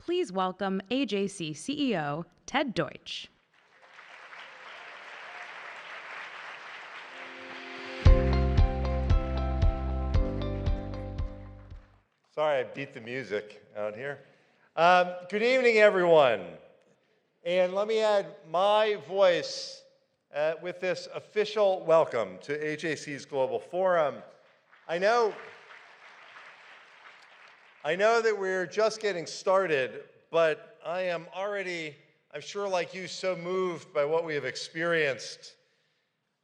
Please welcome AJC CEO Ted Deutch. Sorry, I beat the music out here. Good evening, everyone. And let me add my voice with this official welcome to AJC's Global Forum. I know that we're just getting started, but I am already, I'm sure like you, so moved by what we have experienced.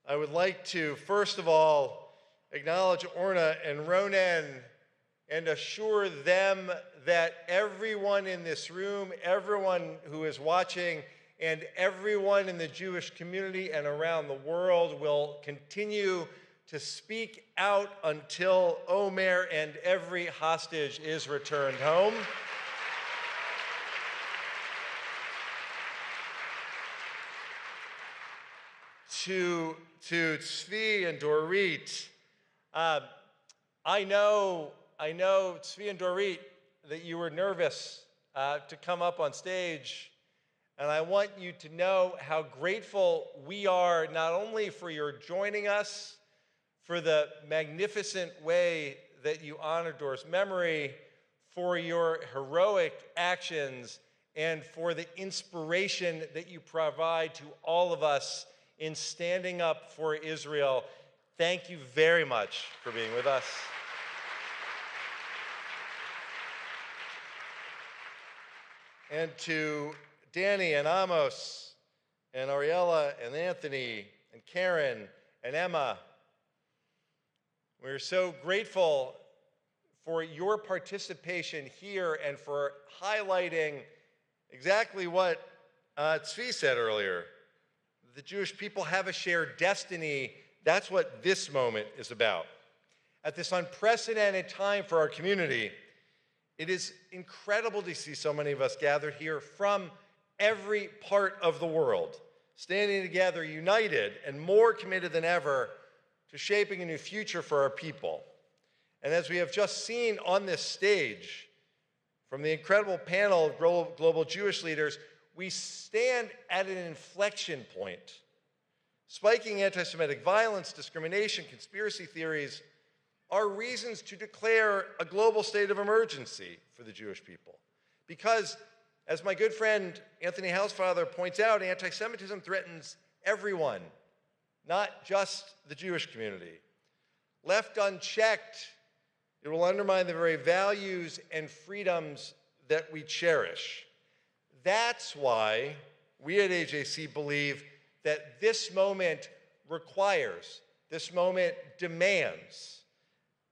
I would like to, first of all, acknowledge Orna and Ronen and assure them that everyone in this room, everyone who is watching, and everyone in the Jewish community and around the world will continue to speak out until Omer and every hostage is returned home. To Tzvi and Dorit, I know, Tzvi and Dorit, that you were nervous to come up on stage, and I want you to know how grateful we are not only for your joining us, for the magnificent way that you honor Dor's memory, for your heroic actions, and for the inspiration that you provide to all of us in standing up for Israel. Thank you very much for being with us. And to Danny and Amos and Ariella and Anthony and Karen and Emma, we're so grateful for your participation here and for highlighting exactly what Tzvi said earlier. The Jewish people have a shared destiny. That's what this moment is about. At this unprecedented time for our community, it is incredible to see so many of us gathered here from every part of the world, standing together, united, and more committed than ever to shaping a new future for our people. And as we have just seen on this stage, from the incredible panel of global Jewish leaders, we stand at an inflection point. Spiking anti-Semitic violence, discrimination, conspiracy theories are reasons to declare a global state of emergency for the Jewish people. Because, as my good friend Anthony Hausfather points out, anti-Semitism threatens everyone, not just the Jewish community. Left unchecked, it will undermine the very values and freedoms that we cherish. That's why we at AJC believe that this moment requires, this moment demands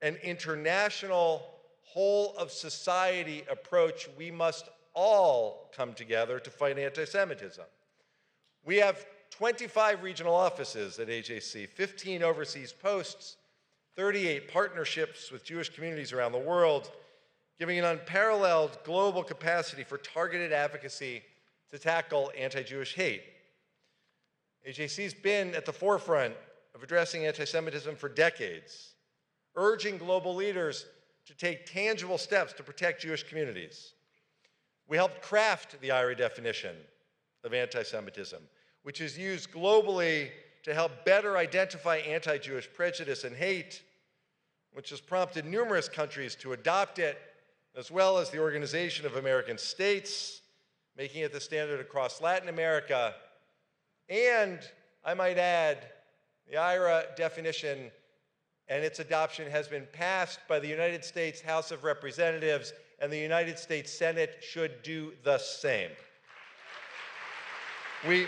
an international, whole-of-society approach. We must all come together to fight anti-Semitism. We have 25 regional offices at AJC, 15 overseas posts, 38 partnerships with Jewish communities around the world, giving an unparalleled global capacity for targeted advocacy to tackle anti-Jewish hate. AJC's been at the forefront of addressing anti-Semitism for decades, urging global leaders to take tangible steps to protect Jewish communities. We helped craft the IRA definition of anti-Semitism, which is used globally to help better identify anti-Jewish prejudice and hate, which has prompted numerous countries to adopt it, as well as the Organization of American States, making it the standard across Latin America. And I might add, the IRA definition and its adoption has been passed by the United States House of Representatives, and the United States Senate should do the same. We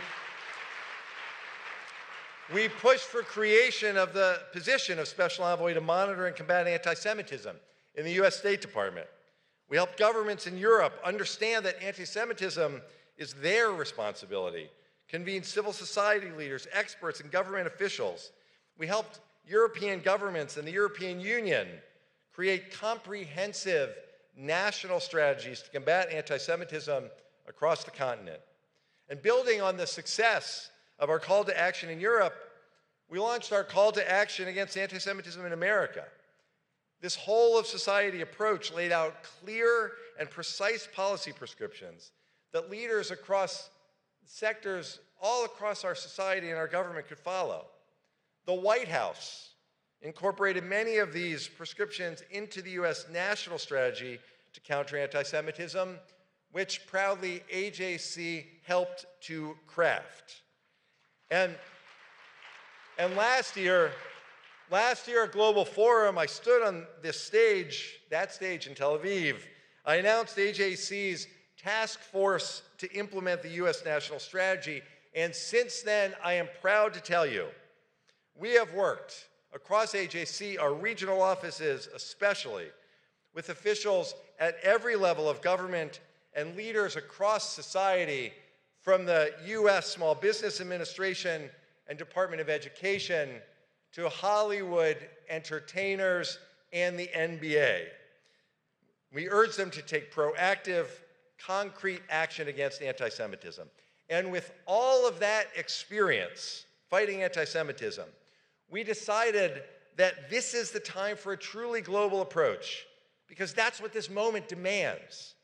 pushed for creation of the position of Special Envoy to monitor and combat anti-Semitism in the U.S. State Department. We helped governments in Europe understand that anti-Semitism is their responsibility, convened civil society leaders, experts, and government officials. We helped European governments and the European Union create comprehensive national strategies to combat anti-Semitism across the continent. And building on the success of our call to action in Europe, we launched our call to action against anti-Semitism in America. This whole of society approach laid out clear and precise policy prescriptions that leaders across sectors all across our society and our government could follow. The White House incorporated many of these prescriptions into the U.S. national strategy to counter anti-Semitism, which proudly AJC helped to craft. And last year at Global Forum, I stood on this stage, that stage in Tel Aviv. I announced AJC's task force to implement the U.S. national strategy, and since then, I am proud to tell you, we have worked across AJC, our regional offices especially, with officials at every level of government and leaders across society, from the U.S. Small Business Administration and Department of Education to Hollywood entertainers and the NBA. We urge them to take proactive, concrete action against anti-Semitism. And with all of that experience fighting anti-Semitism, we decided that this is the time for a truly global approach, because that's what this moment demands.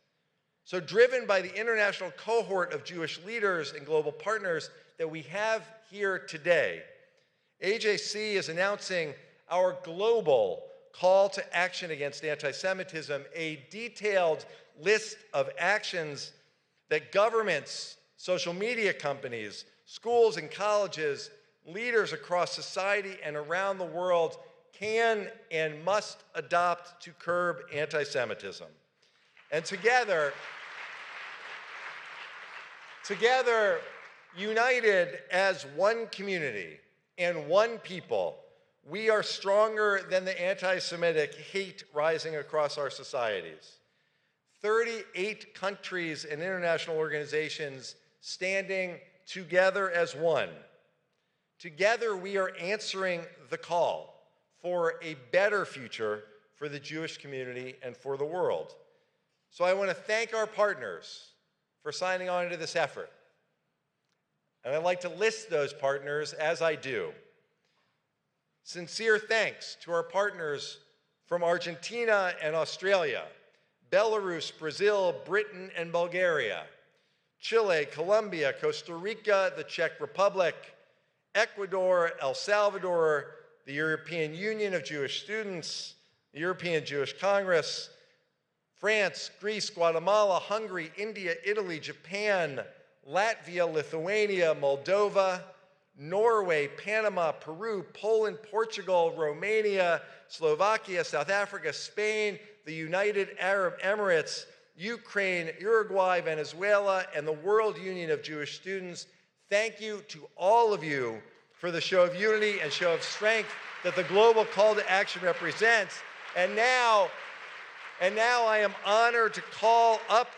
So driven by the international cohort of Jewish leaders and global partners that we have here today, AJC is announcing our global call to action against anti-Semitism, a detailed list of actions that governments, social media companies, schools and colleges, leaders across society and around the world can and must adopt to curb anti-Semitism. And together, united as one community and one people, we are stronger than the anti-Semitic hate rising across our societies. 38 countries and international organizations standing together as one. Together, we are answering the call for a better future for the Jewish community and for the world. So I want to thank our partners for signing on to this effort. And I'd like to list those partners as I do. Sincere thanks to our partners from Argentina and Australia, Belarus, Brazil, Britain, and Bulgaria, Chile, Colombia, Costa Rica, the Czech Republic, Ecuador, El Salvador, the European Union of Jewish Students, the European Jewish Congress, France, Greece, Guatemala, Hungary, India, Italy, Japan, Latvia, Lithuania, Moldova, Norway, Panama, Peru, Poland, Portugal, Romania, Slovakia, South Africa, Spain, the United Arab Emirates, Ukraine, Uruguay, Venezuela, and the World Union of Jewish Students. Thank you to all of you for the show of unity and show of strength that the global call to action represents. And now I am honored to call up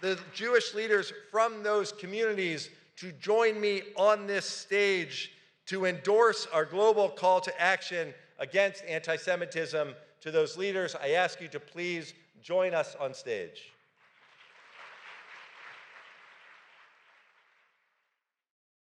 the Jewish leaders from those communities to join me on this stage to endorse our global call to action against anti-Semitism. To those leaders, I ask you to please join us on stage.